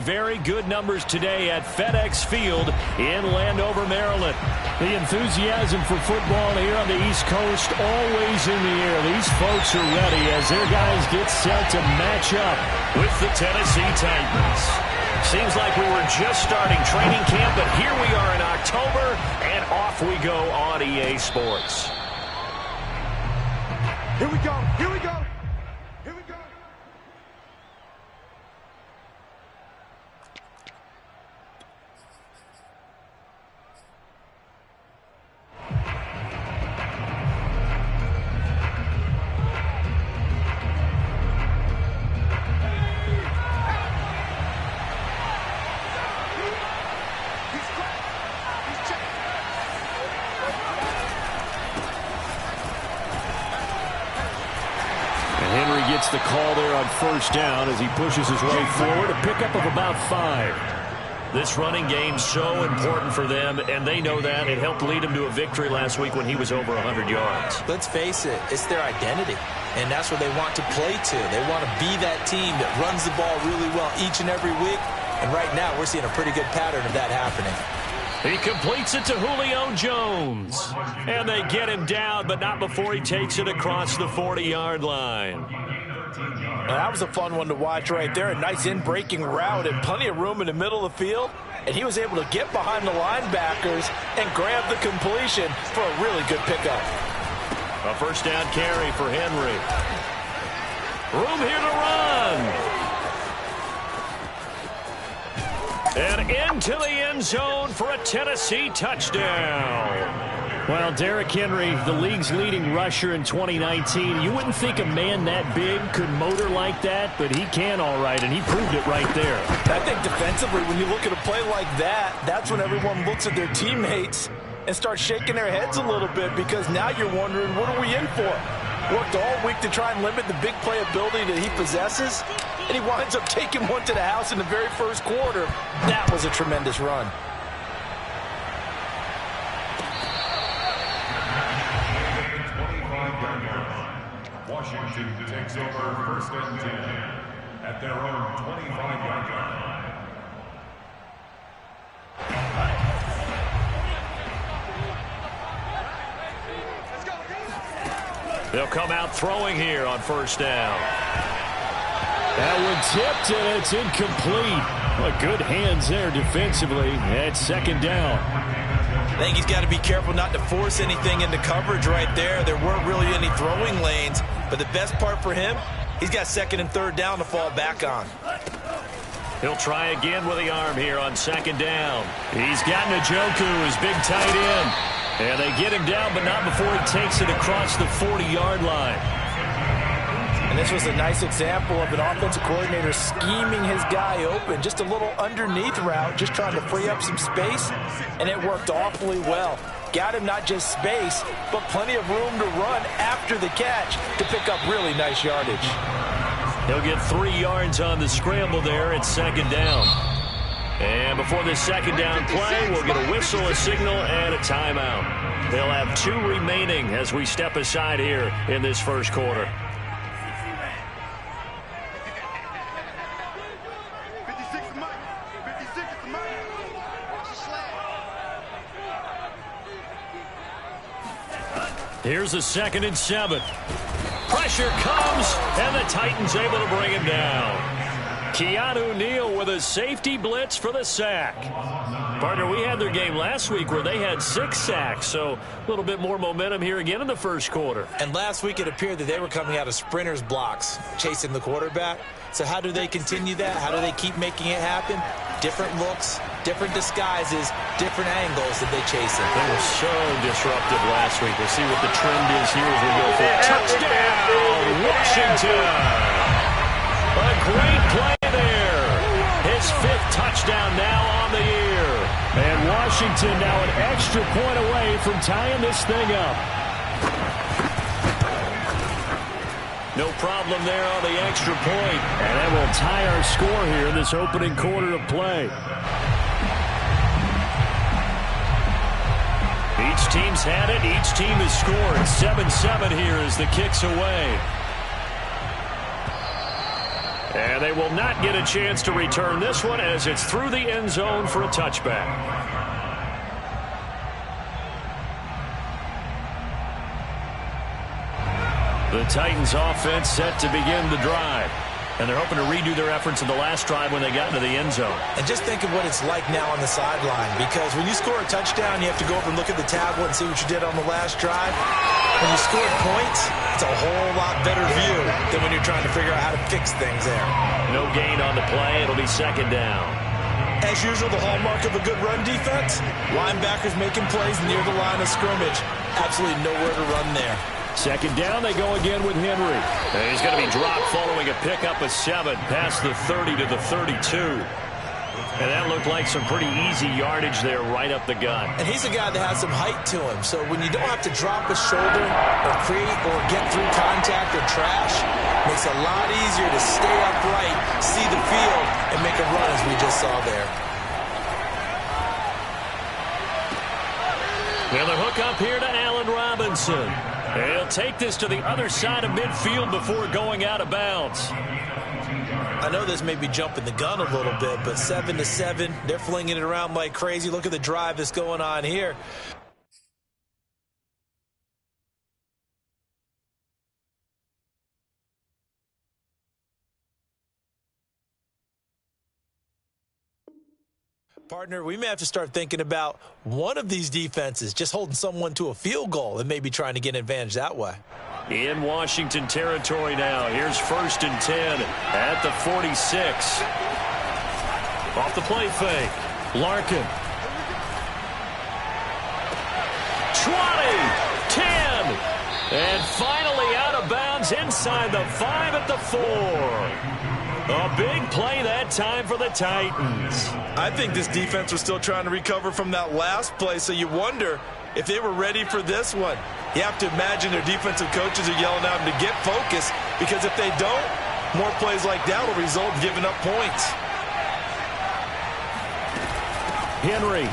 Very good numbers today at FedEx Field in Landover, Maryland. The enthusiasm for football here on the East Coast always in the air. These folks are ready as their guys get set to match up with the Tennessee Titans. Seems like we were just starting training camp, but here we are in October, and off we go on EA Sports. Here we go, here we go. Here we go. Henry gets the call there on first down as he pushes his way forward, a pickup of about 5. This running game so important for them, and they know that. It helped lead him to a victory last week when he was over 100 yards. Let's face it, it's their identity, and that's what they want to play to. They want to be that team that runs the ball really well each and every week, and right now we're seeing a pretty good pattern of that happening. He completes it to Julio Jones. And they get him down, but not before he takes it across the 40-yard line. Well, that was a fun one to watch right there. A nice in-breaking route and plenty of room in the middle of the field. And he was able to get behind the linebackers and grab the completion for a really good pickup. A first down carry for Henry. Room here to run. And into the end zone for a Tennessee touchdown. Well, Derrick Henry, the league's leading rusher in 2019. You wouldn't think a man that big could motor like that, but he can all right, and he proved it right there. I think defensively, when you look at a play like that, that's when everyone looks at their teammates and starts shaking their heads a little bit, because now you're wondering, what are we in for? Worked all week to try and limit the big play ability that he possesses, and he winds up taking one to the house in the very first quarter. That was a tremendous run. Washington takes over first and 10 at their own 25-yard line. They'll come out throwing here on first down. That one tipped, and it's incomplete. Well, good hands there defensively at second down. I think he's got to be careful not to force anything into coverage right there. There weren't really any throwing lanes, but the best part for him, he's got second and third down to fall back on. He'll try again with the arm here on second down. He's got Njoku, his big tight end. And they get him down, but not before he takes it across the 40-yard line. And this was a nice example of an offensive coordinator scheming his guy open. Just a little underneath route, just trying to free up some space, and it worked awfully well. Got him not just space, but plenty of room to run after the catch to pick up really nice yardage. He'll get 3 yards on the scramble there at second down. And before this second down play, we'll get a whistle, a signal, and a timeout. They'll have 2 remaining as we step aside here in this first quarter. Here's a 2nd and 7. Pressure comes, and the Titans able to bring him down. Keanu Neal with a safety blitz for the sack. Partner, we had their game last week where they had 6 sacks, so a little bit more momentum here again in the first quarter. And last week it appeared that they were coming out of sprinters blocks, chasing the quarterback. So how do they continue that? How do they keep making it happen? Different looks, different disguises, different angles that they chase it. They were so disruptive last week. We'll see what the trend is here as we go for touchdown, Washington. A great play there. His 5th touchdown now on the year. And Washington now an extra point away from tying this thing up. No problem there on the extra point. And that will tie our score here in this opening quarter of play. Each team's had it. Each team has scored. 7-7 here as the kick's away. And they will not get a chance to return this one as it's through the end zone for a touchback. The Titans offense set to begin the drive. And they're hoping to redo their efforts in the last drive when they got into the end zone. And just think of what it's like now on the sideline, because when you score a touchdown, you have to go over and look at the tablet and see what you did on the last drive. When you scored points, it's a whole lot better view than when you're trying to figure out how to fix things there. No gain on the play. It'll be second down. As usual, the hallmark of a good run defense, linebackers making plays near the line of scrimmage. Absolutely nowhere to run there. Second down, they go again with Henry. And he's going to be dropped following a pickup of 7 past the 30 to the 32. And that looked like some pretty easy yardage there right up the gut. And he's a guy that has some height to him. So when you don't have to drop a shoulder or create or get through contact or trash, it makes it a lot easier to stay upright, see the field, and make a run as we just saw there. Well, the hook up here to Allen Robinson. He'll take this to the other side of midfield before going out of bounds. I know this may be jumping the gun a little bit, but 7-7, they're flinging it around like crazy. Look at the drive that's going on here. Partner, we may have to start thinking about one of these defenses just holding someone to a field goal and maybe trying to get an advantage that way. In Washington territory now. Here's 1st and 10 at the 46. Off the play fake. Larkin. 20, 10, and finally out of bounds inside the 5 at the 4. A big play that time for the Titans. I think this defense was still trying to recover from that last play, so you wonder if they were ready for this one. You have to imagine their defensive coaches are yelling at them to get focused, because if they don't, more plays like that will result in giving up points. Henry.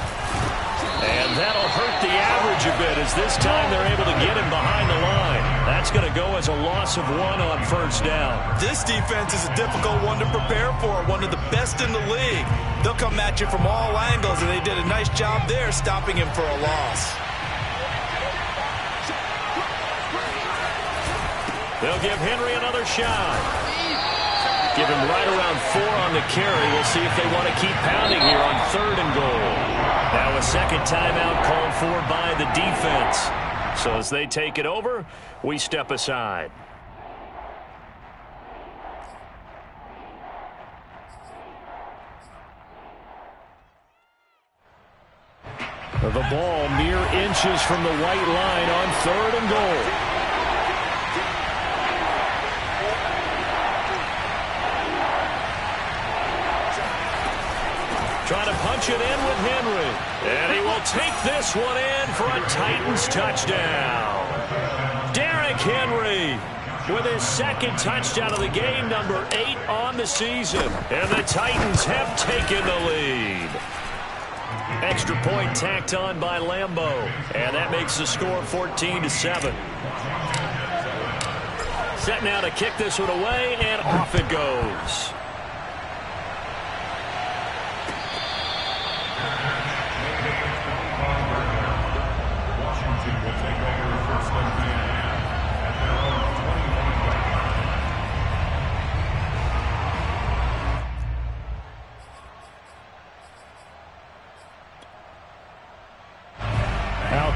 And that'll hurt the average a bit, as this time they're able to get him behind the line. That's going to go as a loss of 1 on 1st down. This defense is a difficult one to prepare for, one of the best in the league. They'll come at you from all angles, and they did a nice job there stopping him for a loss. They'll give Henry another shot. Give him right around 4 on the carry. We'll see if they want to keep pounding here on 3rd and goal. Now a second timeout called for by the defense. So as they take it over, we step aside. The ball mere inches from the white line on 3rd and goal. Trying to punch it in with Henry. And he will take this one in for a Titans touchdown. Derrick Henry with his 2nd touchdown of the game, number 8 on the season. And the Titans have taken the lead. Extra point tacked on by Lambeau. And that makes the score 14-7. Set now to kick this one away, and off it goes.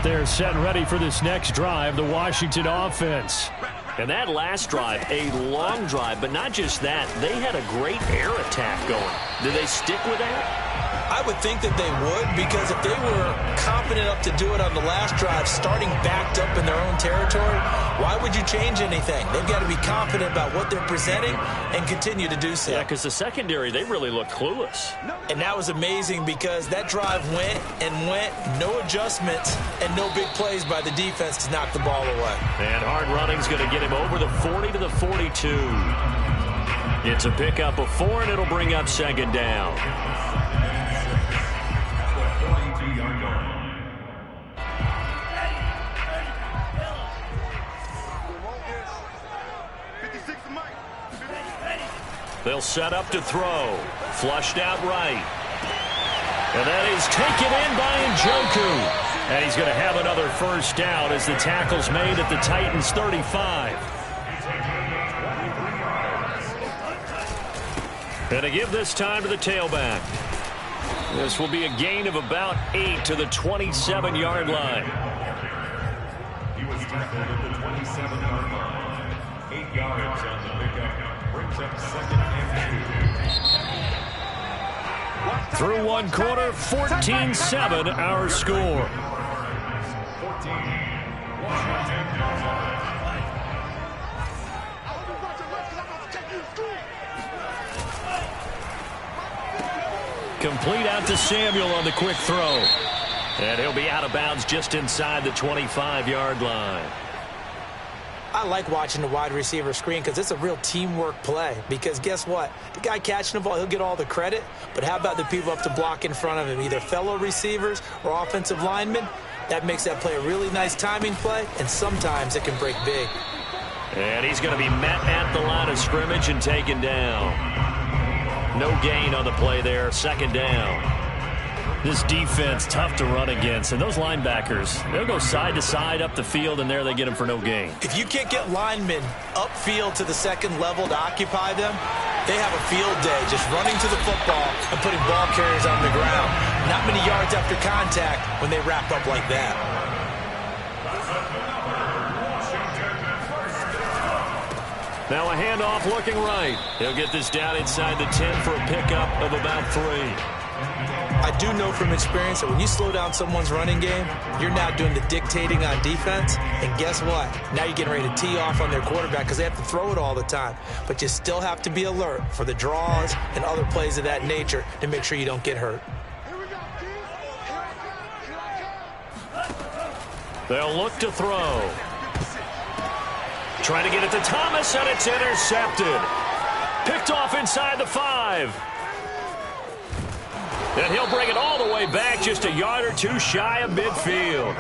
They're set and ready for this next drive, the Washington offense. And that last drive, a long drive, but not just that. They had a great air attack going. Did they stick with that? I would think that they would, because if they were confident enough to do it on the last drive, starting backed up in their own territory, why would you change anything? They've got to be confident about what they're presenting and continue to do so. Yeah, because the secondary, they really look clueless. And that was amazing, because that drive went and went, no adjustments and no big plays by the defense to knock the ball away. And hard running's going to get him over the 40 to the 42. It's a pickup of 4, and it'll bring up 2nd down. They'll set up to throw. Flushed out right. And that is taken in by Njoku. And he's going to have another first down as the tackle's made at the Titans' 35. And to give this time to the tailback. This will be a gain of about 8 to the 27-yard line. He was tackled at the 27-yard line. 8 yards on the pickup. Brings up second and 2. Through one quarter, 14-7 our score. Complete out to Samuel on the quick throw. And he'll be out of bounds just inside the 25-yard line. I like watching the wide receiver screen because it's a real teamwork play. Because guess what? The guy catching the ball, he'll get all the credit. But how about the people up to block in front of him, either fellow receivers or offensive linemen? That makes that play a really nice timing play, and sometimes it can break big. And he's going to be met at the line of scrimmage and taken down. No gain on the play there, second down. This defense, tough to run against. And those linebackers, they'll go side to side up the field, and there they get them for no gain. If you can't get linemen upfield to the second level to occupy them, they have a field day just running to the football and putting ball carriers on the ground. Not many yards after contact when they wrap up like that. Now a handoff looking right. He'll get this down inside the 10 for a pickup of about 3. I do know from experience that when you slow down someone's running game, you're now doing the dictating on defense. And guess what? Now you're getting ready to tee off on their quarterback because they have to throw it all the time. But you still have to be alert for the draws and other plays of that nature to make sure you don't get hurt. They'll look to throw. Trying to get it to Thomas, and it's intercepted. Picked off inside the 5. And he'll bring it all the way back, just a yard or two shy of midfield.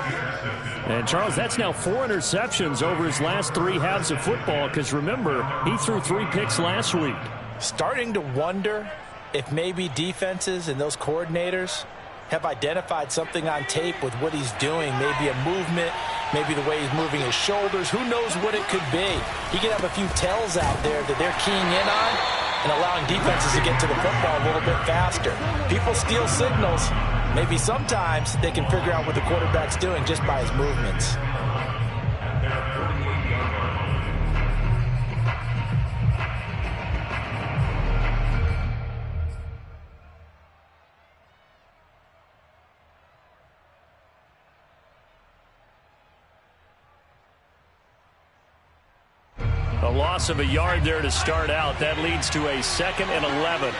And, Charles, that's now 4 interceptions over his last 3 halves of football, because, remember, he threw 3 picks last week. Starting to wonder if maybe defenses and those coordinators have identified something on tape with what he's doing, maybe a movement, maybe the way he's moving his shoulders. Who knows what it could be? He could have a few tells out there that they're keying in on and allowing defenses to get to the football a little bit faster. People steal signals. Maybe sometimes they can figure out what the quarterback's doing just by his movements. A loss of a yard there to start out. That leads to a 2nd and 11.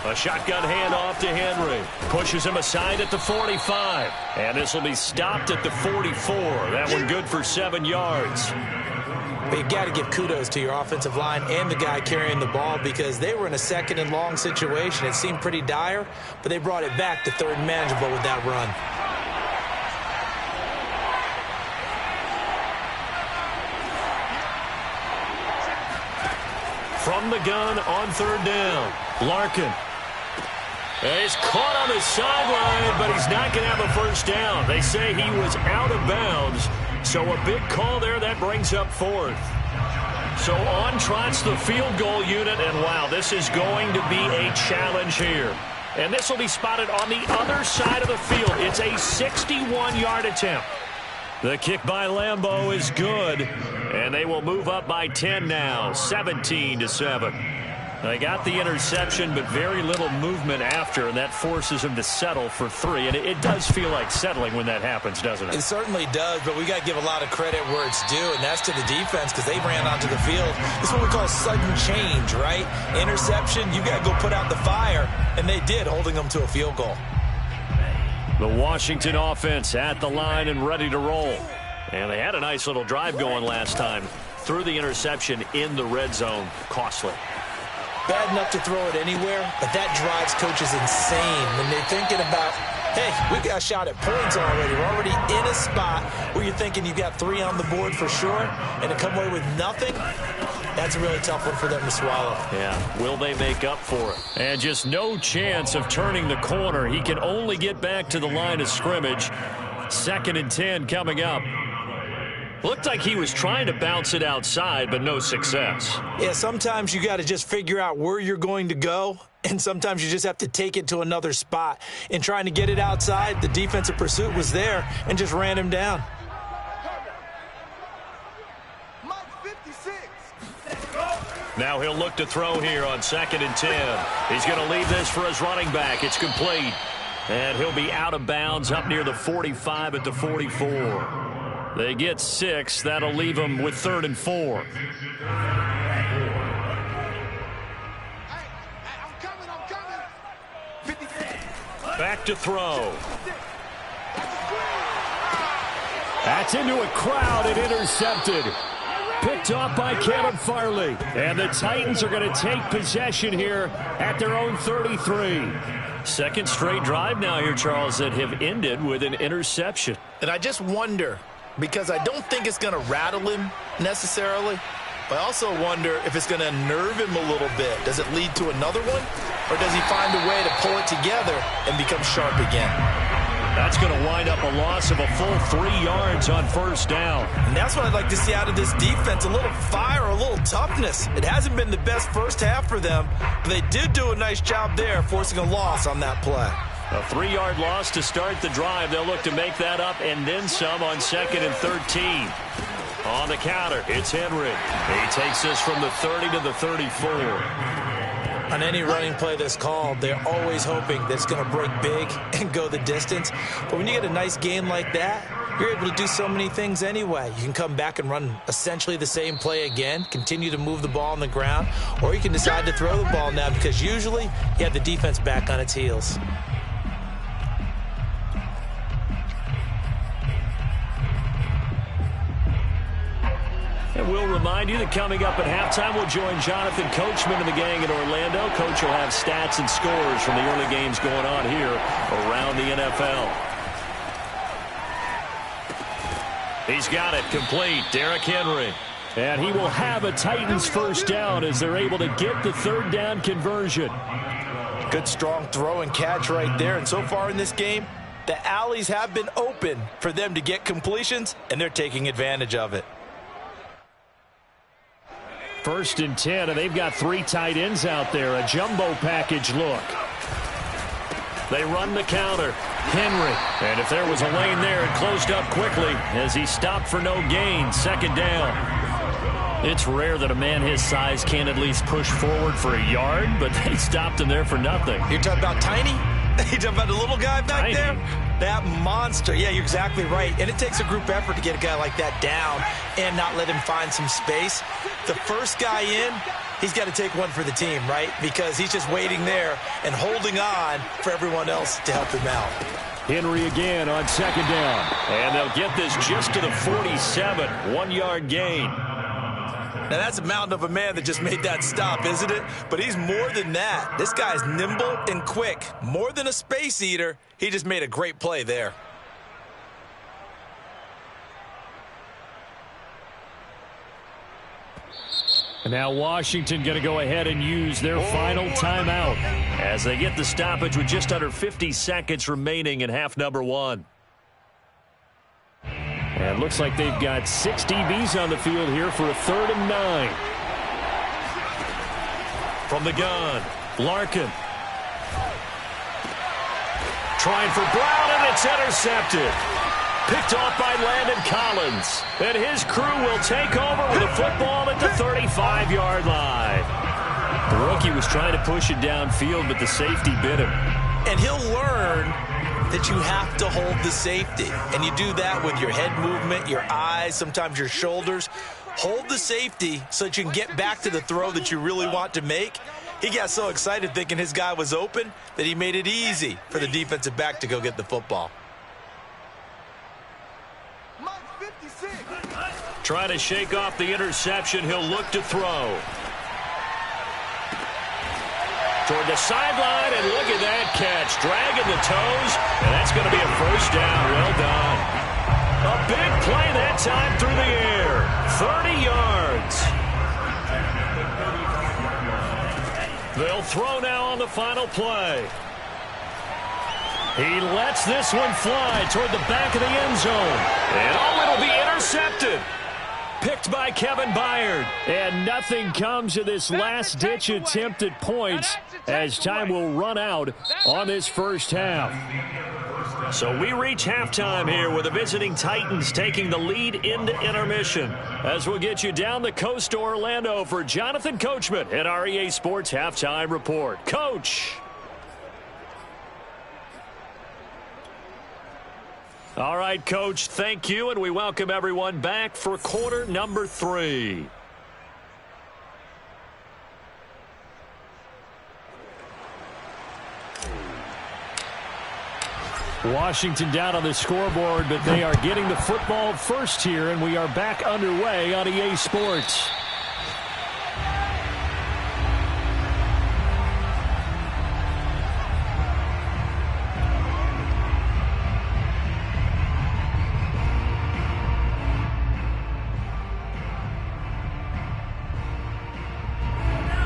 A shotgun handoff to Henry. Pushes him aside at the 45. And this will be stopped at the 44. That one good for 7 yards. But you've got to give kudos to your offensive line and the guy carrying the ball because they were in a 2nd and long situation. It seemed pretty dire, but they brought it back to 3rd and manageable with that run. From the gun on 3rd down. Larkin. He's caught on the sideline, but he's not going to have a first down. They say he was out of bounds. So a big call there that brings up 4th. So on trots the field goal unit, and wow, this is going to be a challenge here. And this will be spotted on the other side of the field. It's a 61-yard attempt. The kick by Lambeau is good, and they will move up by 10 now, 17-7. They got the interception, but very little movement after, and that forces him to settle for 3. And it does feel like settling when that happens, doesn't it? It certainly does, but we got to give a lot of credit where it's due, and that's to the defense because they ran onto the field. This is what we call sudden change, right? Interception, you got to go put out the fire, and they did, holding them to a field goal. The Washington offense at the line and ready to roll. And they had a nice little drive going last time. Threw the interception in the red zone. Costly. Bad enough to throw it anywhere, but that drives coaches insane when they're thinking about hey, we've got a shot at points already. We're already in a spot where you're thinking you've got 3 on the board for sure, and to come away with nothing, that's a really tough one for them to swallow. Yeah, will they make up for it? And just no chance of turning the corner. He can only get back to the line of scrimmage. 2nd and 10 coming up. Looked like he was trying to bounce it outside, but no success. Yeah, sometimes you got to just figure out where you're going to go, and sometimes you just have to take it to another spot. In trying to get it outside, the defensive pursuit was there and just ran him down. Now he'll look to throw here on 2nd and 10. He's going to leave this for his running back. It's complete. And he'll be out of bounds up near the 45 at the 44. They get 6. That'll leave them with 3rd and 4. Back to throw. That's into a crowd and intercepted. Picked off by Caleb Farley. And the Titans are going to take possession here at their own 33. Second straight drive now here, Charles, that have ended with an interception. And I just wonder, because I don't think it's going to rattle him necessarily, but I also wonder if it's going to nerve him a little bit. Does it lead to another one? Or does he find a way to pull it together and become sharp again? That's going to wind up a loss of a full 3 yards on first down. And that's what I'd like to see out of this defense, a little fire, a little toughness. It hasn't been the best first half for them, but they did do a nice job there, forcing a loss on that play. A 3-yard loss to start the drive. They'll look to make that up and then some on 2nd and 13. On the counter, it's Henry. He takes this from the 30 to the 34. On any running play that's called, they're always hoping that it's going to break big and go the distance. But when you get a nice game like that, you're able to do so many things anyway. You can come back and run essentially the same play again, continue to move the ball on the ground, or you can decide to throw the ball now because usually you have the defense back on its heels. And we'll remind you that coming up at halftime, we'll join Jonathan Coachman and the gang in Orlando. Coach will have stats and scores from the early games going on here around the NFL. He's got it complete. Derrick Henry. And he will have a Titans first down as they're able to get the 3rd down conversion. Good strong throw and catch right there. And so far in this game, the alleys have been open for them to get completions, and they're taking advantage of it. 1st and 10, and they've got 3 tight ends out there. A jumbo package look. They run the counter. Henry. And if there was a lane there, it closed up quickly as he stopped for no gain. 2nd down. It's rare that a man his size can't at least push forward for a yard, but they stopped him there for nothing. You're talking about tiny? You're talking about the little guy back Tiny. there? That monster. Yeah, you're exactly right. And it takes a group effort to get a guy like that down and not let him find some space. The first guy in, he's got to take one for the team, right? Because he's just waiting there and holding on for everyone else to help him out. Henry again on 2nd down. And they'll get this just to the 47. 1-yard gain. Now, that's a mountain of a man that just made that stop, isn't it? But he's more than that. This guy's nimble and quick. More than a space eater, he just made a great play there. And now Washington going to go ahead and use their final timeout as they get the stoppage with just under 50 seconds remaining in half number 1. And looks like they've got 6 DBs on the field here for a 3rd and 9. From the gun, Larkin. Trying for Brown, and it's intercepted. Picked off by Landon Collins. And his crew will take over with the football at the 35-yard line. The rookie was trying to push it downfield, but the safety bit him. And he'll learn that you have to hold the safety. And you do that with your head movement, your eyes, sometimes your shoulders. Hold the safety so that you can get back to the throw that you really want to make. He got so excited thinking his guy was open that he made it easy for the defensive back to go get the football. Trying to shake off the interception. He'll look to throw. toward the sideline, and look at that catch. Dragging the toes, and that's going to be a first down. Well done. A big play that time through the air. 30 yards. They'll throw now on the final play. He lets this one fly toward the back of the end zone. And it'll be intercepted. Picked by Kevin Byard. And nothing comes of this last-ditch attempt at points as time will run out on this first half. So we reach halftime here with the visiting Titans taking the lead into intermission. As we'll get you down the coast to Orlando for Jonathan Coachman at our EA Sports Halftime Report. Coach! All right, Coach, thank you, and we welcome everyone back for quarter number 3. Washington down on the scoreboard, but they are getting the football first here, and we are back underway on EA Sports.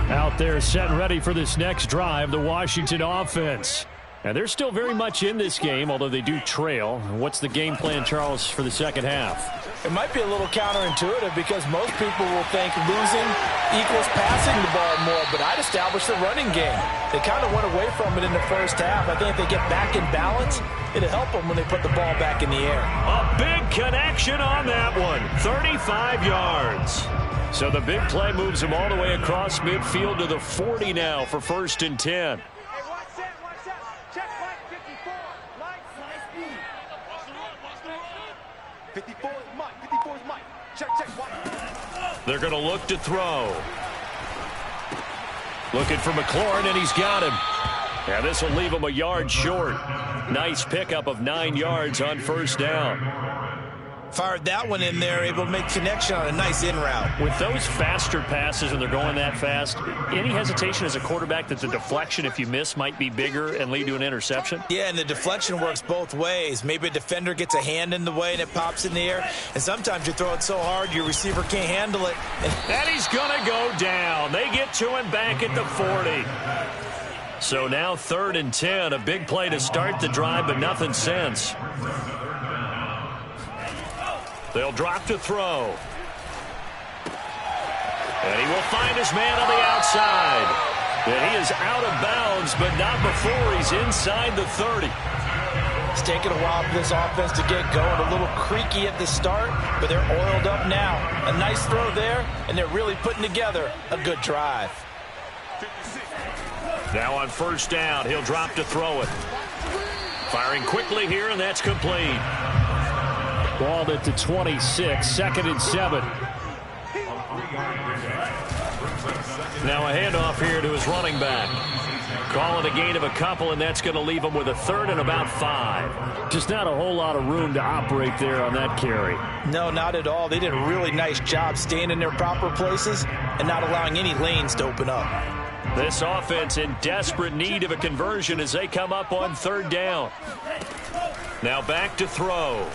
Out there set and ready for this next drive, the Washington offense. And they're still very much in this game, although they do trail. What's the game plan, Charles, for the second half? It might be a little counterintuitive because most people will think losing equals passing the ball more, but I'd establish the running game. They kind of went away from it in the first half. I think if they get back in balance, it'll help them when they put the ball back in the air. A big connection on that one, 35 yards. So the big play moves them all the way across midfield to the 40 now for 1st and 10. 54 is Mike. 54 is Mike. Check, Mike. They're going to look to throw. Looking for McLaurin, and he's got him. Yeah, this will leave him a yard short. Nice pickup of 9 yards on first down. Fired that one in there, able to make connection on a nice in route. With those faster passes and they're going that fast, any hesitation as a quarterback that the deflection, if you miss, might be bigger and lead to an interception? Yeah, and the deflection works both ways. Maybe a defender gets a hand in the way and it pops in the air, and sometimes you throw it so hard your receiver can't handle it. And he's going to go down. They get to him back at the 40. So now 3rd and 10, a big play to start the drive, but nothing since. They'll drop to throw. And he will find his man on the outside. And he is out of bounds, but not before he's inside the 30. It's taken a while for this offense to get going. A little creaky at the start, but they're oiled up now. A nice throw there, and they're really putting together a good drive. Now on first down, he'll drop to throw it. Firing quickly here, and that's complete. Ball at the 26, 2nd and 7. Now a handoff here to his running back. Calling a gain of a couple, and that's going to leave him with a 3rd and about 5. Just not a whole lot of room to operate there on that carry. No, not at all. They did a really nice job staying in their proper places and not allowing any lanes to open up. This offense in desperate need of a conversion as they come up on 3rd down. Now back to throw.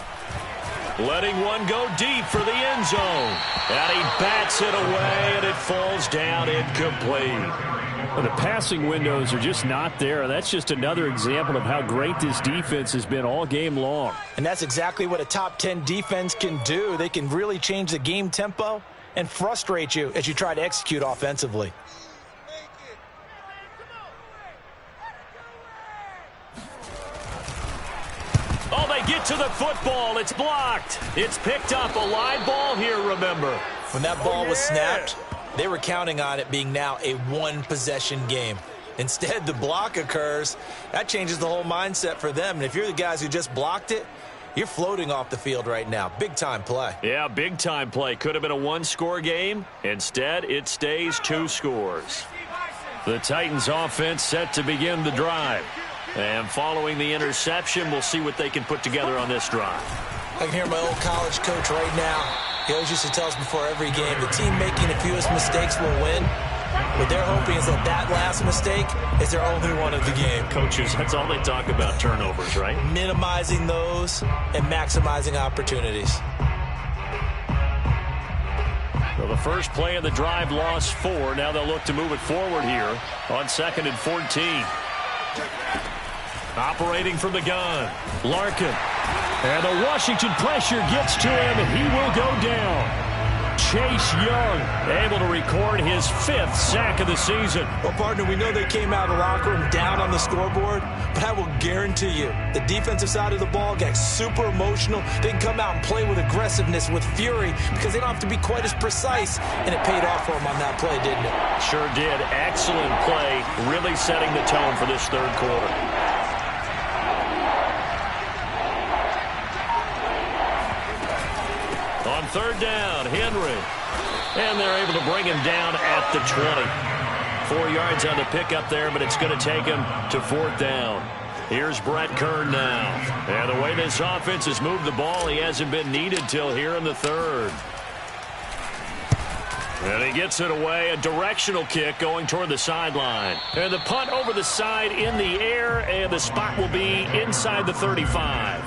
Letting one go deep for the end zone. And he bats it away, and it falls down incomplete. Well, the passing windows are just not there. That's just another example of how great this defense has been all game long. And that's exactly what a top 10 defense can do. They can really change the game tempo and frustrate you as you try to execute offensively. Oh, they get to the football. It's blocked. It's picked up. A live ball here, remember. When that ball was snapped, they were counting on it being now a one-possession game. Instead, the block occurs. That changes the whole mindset for them. And if you're the guys who just blocked it, you're floating off the field right now. Big-time play. Yeah, big-time play. Could have been a one-score game. Instead, it stays 2 scores. The Titans offense set to begin the drive. And following the interception, we'll see what they can put together on this drive. I can hear my old college coach right now. He always used to tell us before every game, the team making the fewest mistakes will win. What they're hoping is that that last mistake is their only one of the game. Coaches, that's all they talk about, turnovers, right? Minimizing those and maximizing opportunities. So the first play of the drive lost 4. Now they'll look to move it forward here on 2nd and 14. Operating from the gun, Larkin. And the Washington pressure gets to him, and he will go down. Chase Young able to record his 5th sack of the season. Well, partner, we know they came out of the locker room down on the scoreboard, but I will guarantee you the defensive side of the ball got super emotional. They can come out and play with aggressiveness, with fury, because they don't have to be quite as precise, and it paid off for them on that play, didn't it? Sure did. Excellent play, really setting the tone for this 3rd quarter. On 3rd down, Henry. And they're able to bring him down at the 20. 4 yards on the pickup there, but it's going to take him to 4th down. Here's Brett Kern now. And the way this offense has moved the ball, he hasn't been needed till here in the 3rd. And he gets it away, a directional kick going toward the sideline. And the punt over the side in the air, and the spot will be inside the 35.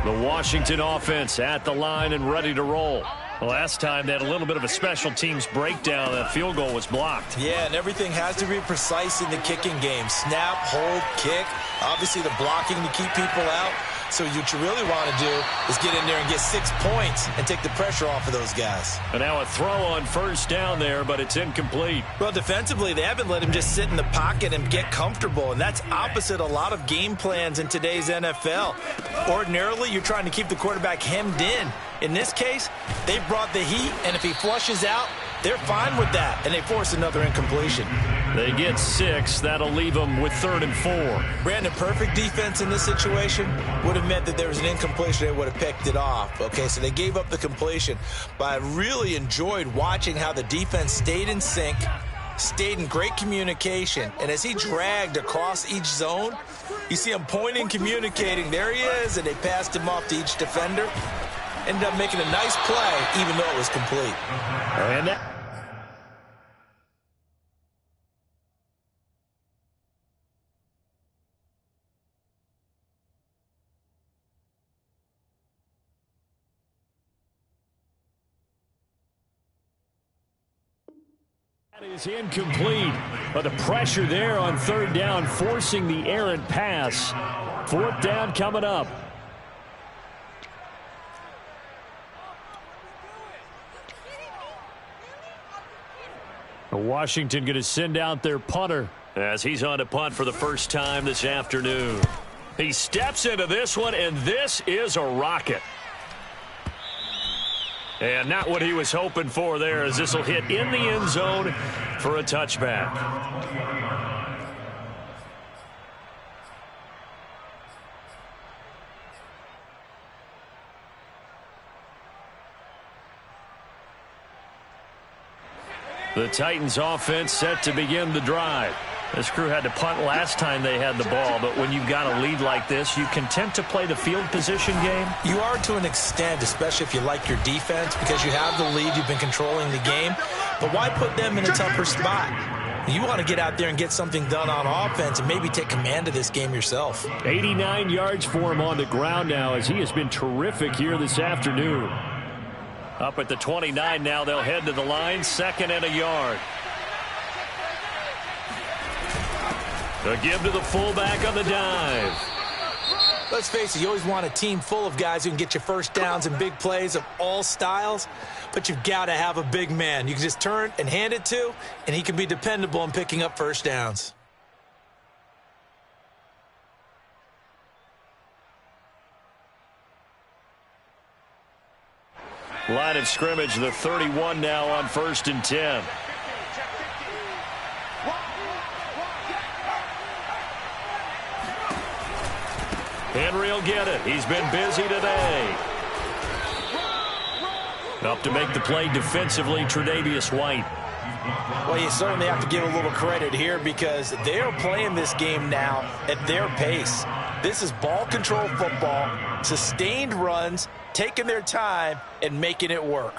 The Washington offense at the line and ready to roll. Last time they had a little bit of a special teams breakdown. That field goal was blocked. Yeah, and everything has to be precise in the kicking game. Snap, hold, kick. Obviously the blocking to keep people out. So what you really want to do is get in there and get 6 points and take the pressure off of those guys. And now a throw on 1st down there, but it's incomplete. Well, defensively, they haven't let him just sit in the pocket and get comfortable, and that's opposite a lot of game plans in today's NFL. Ordinarily, you're trying to keep the quarterback hemmed in. In this case, they brought the heat, and if he flushes out, they're fine with that, and they force another incompletion. They get 6. That'll leave them with 3rd and 4. Brandon, perfect defense in this situation would have meant that there was an incompletion. They would have picked it off. Okay, so they gave up the completion. But I really enjoyed watching how the defense stayed in sync, stayed in great communication. And as he dragged across each zone, you see him pointing, communicating. There he is, and they passed him off to each defender. Ended up making a nice play, even though it was complete. And that is incomplete, but the pressure there on 3rd down, forcing the errant pass. 4th down coming up. Washington going to send out their punter as he's on to punt for the first time this afternoon. He steps into this one, and this is a rocket. And not what he was hoping for there, as this will hit in the end zone for a touchback. The Titans offense set to begin the drive. This crew had to punt last time they had the ball, but when you've got a lead like this, you content to play the field position game? You are to an extent, especially if you like your defense, because you have the lead, you've been controlling the game. But why put them in a tougher spot? You want to get out there and get something done on offense and maybe take command of this game yourself. 89 yards for him on the ground now, as he has been terrific here this afternoon. Up at the 29 now, they'll head to the line, 2nd and a yard. A give to the fullback on the dive. Let's face it, you always want a team full of guys who can get you first downs and big plays of all styles, but you've got to have a big man you can just turn and hand it to, and he can be dependable in picking up first downs. Line of scrimmage, the 31 now on 1st and 10. Henry will get it. He's been busy today. Up to make the play defensively, Tre'Davious White. Well, you certainly have to give a little credit here because they're playing this game now at their pace. This is ball control football, sustained runs, taking their time and making it work.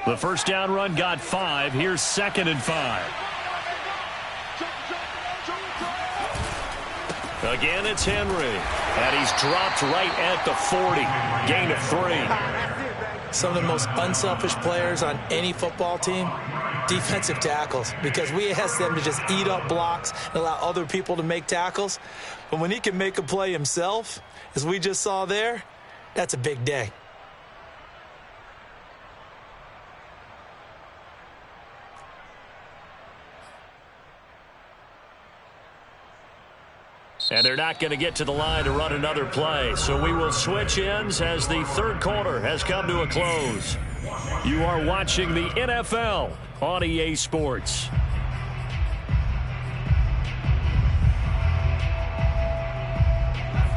The first down run got 5. Here's 2nd and 5. Again, it's Henry. And he's dropped right at the 40. Gain of 3. Some of the most unselfish players on any football team, defensive tackles, because we ask them to just eat up blocks and allow other people to make tackles. But when he can make a play himself, as we just saw there, that's a big day. And they're not going to get to the line to run another play. So we will switch ends as the third quarter has come to a close. You are watching the NFL on EA Sports.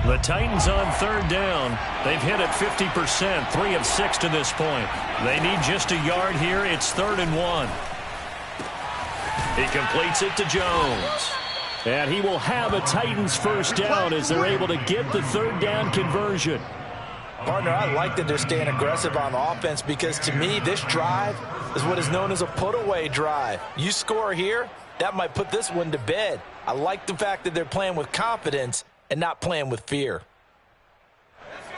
The Titans on third down. They've hit it 50%, 3 of 6 to this point. They need just a yard here. It's 3rd and 1. He completes it to Jones. And he will have a Titans first down as they're able to get the third down conversion. Partner, I like that they're staying aggressive on offense because to me, this drive is what is known as a put-away drive. You score here, that might put this one to bed. I like the fact that they're playing with confidence and not playing with fear.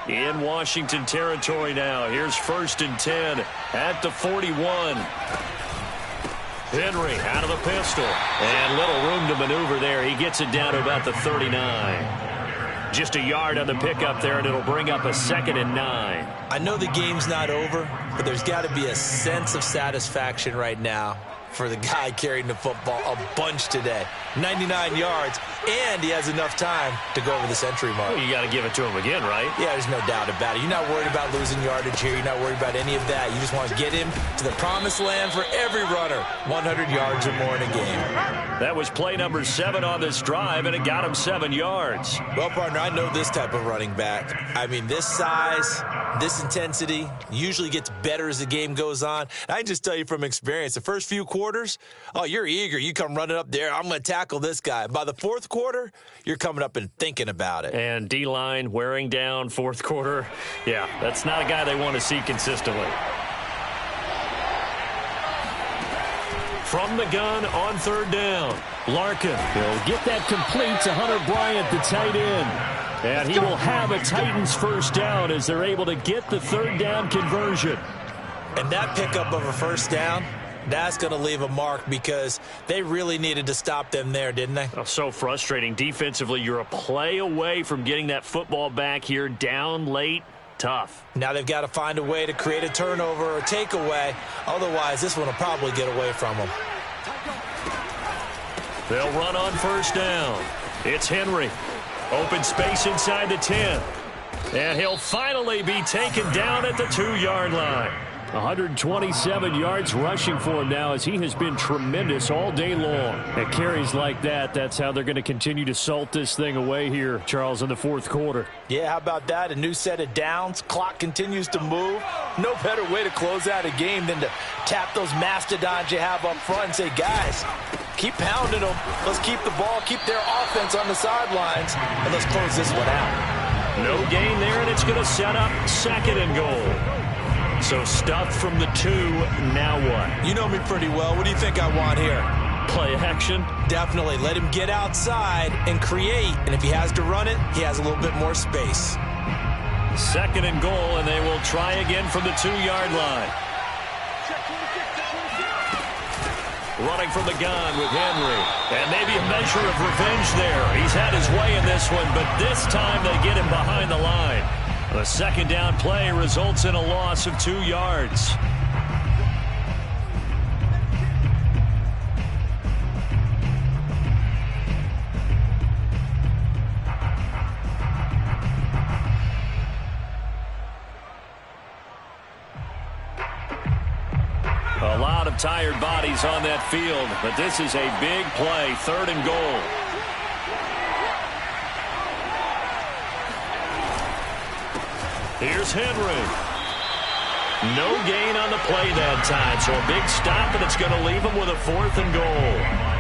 In Washington territory now. Here's 1st and 10 at the 41. Henry out of the pistol. And little room to maneuver there. He gets it down to about the 39. Just a yard on the pickup there, and it'll bring up a 2nd and 9. I know the game's not over, but there's got to be a sense of satisfaction right now for the guy carrying the football a bunch today. 99 yards, and he has enough time to go over the century mark. Well, you got to give it to him again, right? Yeah, there's no doubt about it. You're not worried about losing yardage here. You're not worried about any of that. You just want to get him to the promised land for every runner. 100 yards or more in a game. That was play number 7 on this drive, and it got him 7 yards. Well, partner, I know this type of running back. I mean, this size, this intensity usually gets better as the game goes on. I can just tell you from experience, the first few quarters, oh, you're eager. You come running up there. I'm going to tackle this guy. By the 4th quarter, you're coming up and thinking about it. And D-line wearing down 4th quarter. Yeah, that's not a guy they want to see consistently. From the gun on 3rd down, Larkin. He'll get that complete to Hunter Bryant, the tight end. And he will have a Titans first down as they're able to get the 3rd down conversion. And that pickup of a first down, that's going to leave a mark because they really needed to stop them there, didn't they? Oh, so frustrating. Defensively, you're a play away from getting that football back here down late. Tough. Now they've got to find a way to create a turnover or takeaway. Otherwise, this one will probably get away from them. They'll run on 1st down. It's Henry. Open space inside the 10. And he'll finally be taken down at the 2-yard line. 127 yards rushing for him now as he has been tremendous all day long. At carries like that, that's how they're going to continue to salt this thing away here, Charles, in the 4th quarter. Yeah, how about that? A new set of downs. Clock continues to move. No better way to close out a game than to tap those mastodons you have up front and say, guys, keep pounding them. Let's keep the ball, keep their offense on the sidelines, and let's close this one out. No gain there, and it's going to set up 2nd and goal. So stuffed from the 2, now what? You know me pretty well. What do you think I want here? Play action? Definitely. Let him get outside and create. And if he has to run it, he has a little bit more space. 2nd and goal, and they will try again from the 2-yard line. Running from the gun with Henry. And maybe a measure of revenge there. He's had his way in this one, but this time they get him behind the line. The 2nd down play results in a loss of 2 yards. A lot of tired bodies on that field, but this is a big play, 3rd and goal. Here's Henry. No gain on the play that time, so a big stop, and it's going to leave them with a 4th and goal.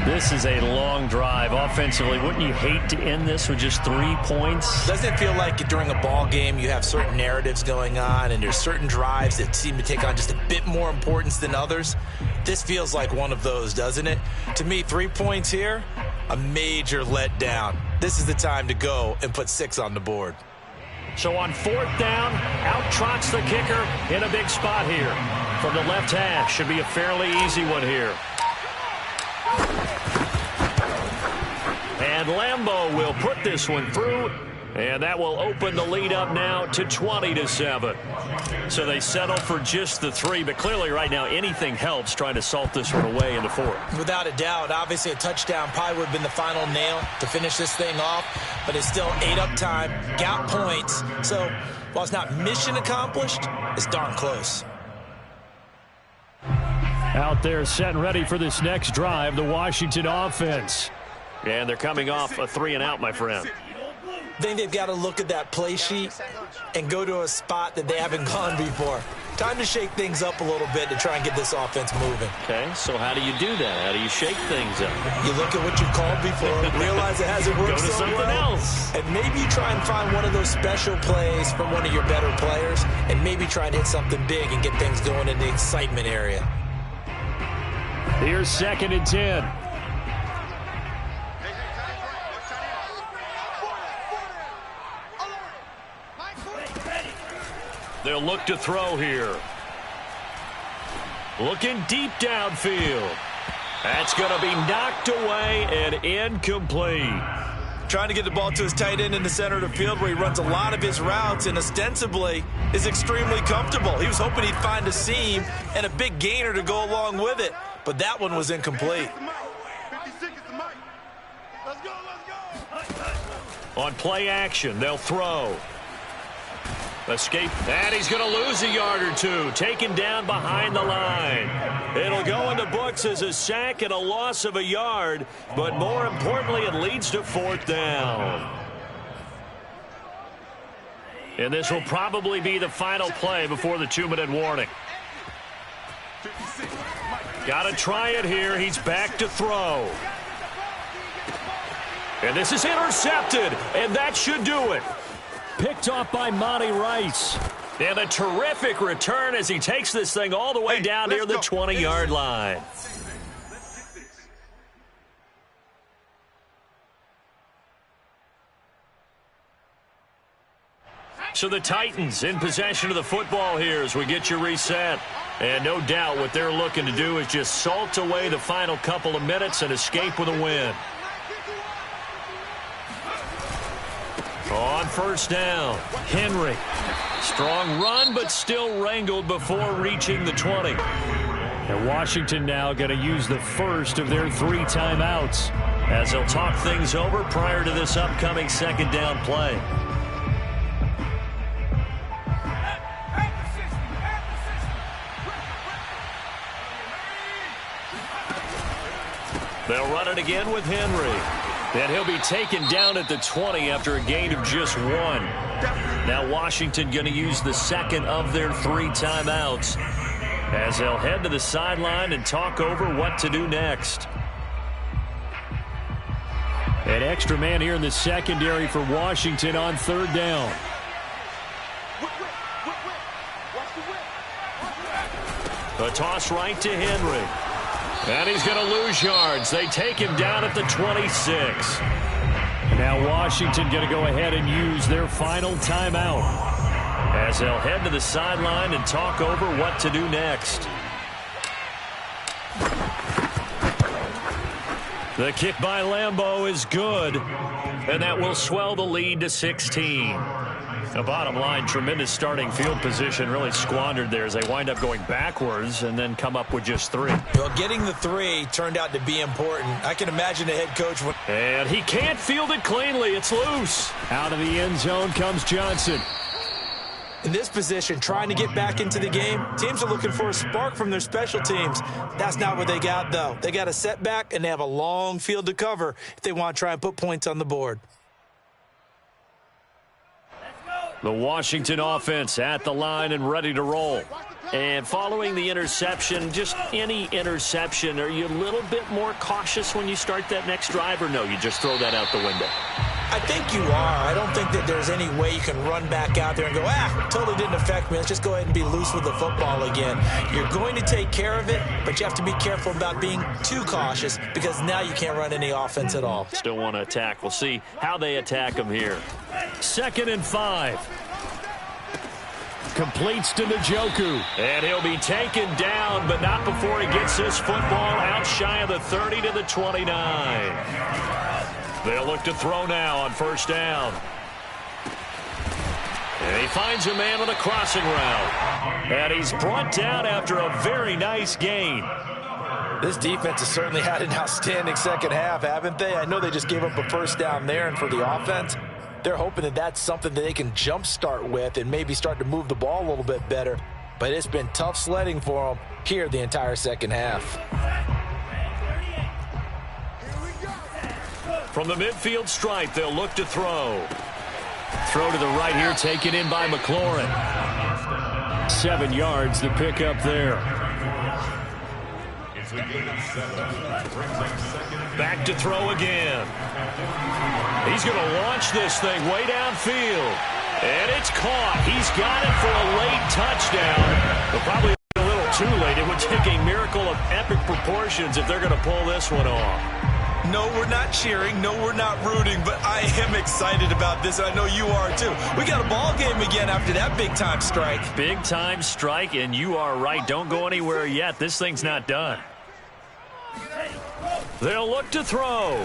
This is a long drive offensively. Wouldn't you hate to end this with just 3 points? Doesn't it feel like during a ball game you have certain narratives going on and there's certain drives that seem to take on just a bit more importance than others? This feels like one of those, doesn't it? To me, 3 points here, a major letdown. This is the time to go and put 6 on the board. So on 4th down, out trots the kicker in a big spot here. From the left hash, should be a fairly easy one here. And Lambeau will put this one through, and that will open the lead up now to 20-7. So they settle for just the 3, but clearly right now anything helps trying to salt this one away into 4. Without a doubt, obviously a touchdown probably would have been the final nail to finish this thing off, but it's still 8 up time, got points. So while it's not mission accomplished, it's darn close. Out there set and ready for this next drive, the Washington offense. And they're coming off a 3 and out, my friend. I think they've got to look at that play sheet and go to a spot that they haven't gone before. Time to shake things up a little bit to try and get this offense moving. Okay, so how do you do that? How do you shake things up? You look at what you've called before, realize it hasn't worked Go to so something well, else. and maybe you try and find one of those special plays from one of your better players, and maybe try and hit something big and get things going in the excitement area. Here's 2nd and 10. They'll look to throw here. Looking deep downfield. That's going to be knocked away and incomplete. Trying to get the ball to his tight end in the center of the field where he runs a lot of his routes and ostensibly is extremely comfortable. He was hoping he'd find a seam and a big gainer to go along with it, but that one was incomplete. On play action, they'll throw. Escape, and he's going to lose a yard or 2. Taken down behind the line. It'll go in the books as a sack and a loss of a yard, but more importantly, it leads to 4th down. And this will probably be the final play before the 2-minute warning. Got to try it here. He's back to throw. And this is intercepted, and that should do it. Picked off by Monty Rice. And a terrific return as he takes this thing all the way down near the 20-yard line. So the Titans in possession of the football here as we get you reset. And no doubt what they're looking to do is just salt away the final couple of minutes and escape with a win. On 1st down, Henry. Strong run, but still wrangled before reaching the 20. And Washington now going to use the first of their 3 timeouts as they'll talk things over prior to this upcoming 2nd down play. They'll run it again with Henry. And he'll be taken down at the 20 after a gain of just 1. Now Washington going to use the 2nd of their 3 timeouts as they'll head to the sideline and talk over what to do next. An extra man here in the secondary for Washington on 3rd down. A toss right to Henry. And he's going to lose yards. They take him down at the 26. Now Washington going to go ahead and use their final timeout as they'll head to the sideline and talk over what to do next. The kick by Lambeau is good, and that will swell the lead to 16. The bottom line, tremendous starting field position, really squandered there as they wind up going backwards and then come up with just 3. Well, getting the 3 turned out to be important. I can imagine the head coach. And he can't field it cleanly. It's loose. Out of the end zone comes Johnson. In this position, trying to get back into the game, teams are looking for a spark from their special teams. That's not what they got, though. They got a setback, and they have a long field to cover if they want to try and put points on the board. The Washington offense at the line and ready to roll. And following the interception, just any interception, are you a little bit more cautious when you start that next drive, or no, you just throw that out the window? I think you are. I don't think that there's any way you can run back out there and go, totally didn't affect me. Let's just go ahead and be loose with the football again. You're going to take care of it, but you have to be careful about being too cautious because now you can't run any offense at all. Still want to attack. We'll see how they attack them here. 2nd and 5. Completes to Njoku. And he'll be taken down, but not before he gets this football out shy of the 30 to the 29. They'll look to throw now on 1st down. And he finds a man on a crossing route. And he's brought down after a very nice gain. This defense has certainly had an outstanding second half, haven't they? I know they just gave up a 1st down there, and for the offense, they're hoping that that's something that they can jumpstart with and maybe start to move the ball a little bit better. But it's been tough sledding for them here the entire second half. From the midfield stripe, they'll look to throw. Throw to the right here, taken in by McLaurin. 7 yards, the pickup there. Back to throw again. He's going to launch this thing way downfield. And it's caught. He's got it for a late touchdown. But probably a little too late. It would take a miracle of epic proportions if they're going to pull this one off. No, we're not cheering. No, we're not rooting. But I am excited about this, and I know you are too. We got a ball game again after that big-time strike. Big-time strike, and you are right. Don't go anywhere yet. This thing's not done. They'll look to throw.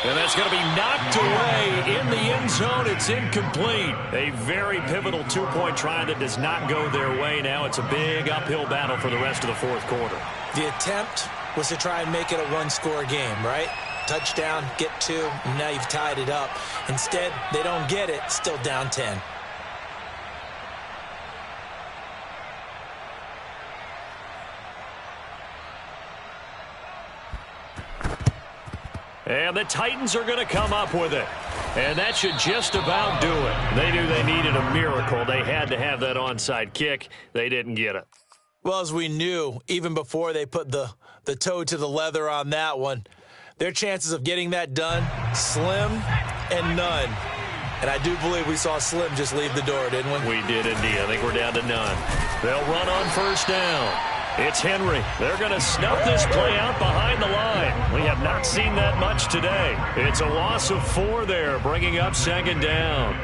And that's going to be knocked away in the end zone. It's incomplete. A very pivotal 2-point try that does not go their way. Now it's a big uphill battle for the rest of the 4th quarter. The attempt was to try and make it a one-score game, right? Touchdown, get 2, and now you've tied it up. Instead, they don't get it, still down 10. And the Titans are going to come up with it. And that should just about do it. They knew they needed a miracle. They had to have that onside kick. They didn't get it. Well, as we knew, even before they put the toe to the leather on that one, their chances of getting that done, slim and none. And I do believe we saw Slim just leave the door, didn't we? We did indeed. I think we're down to none. They'll run on 1st down. It's Henry. They're going to snuff this play out behind the line. We have not seen that much today. It's a loss of 4 there, bringing up 2nd down.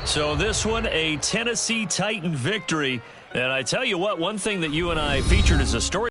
So this one, a Tennessee Titan victory. And I tell you what, one thing that you and I featured as a story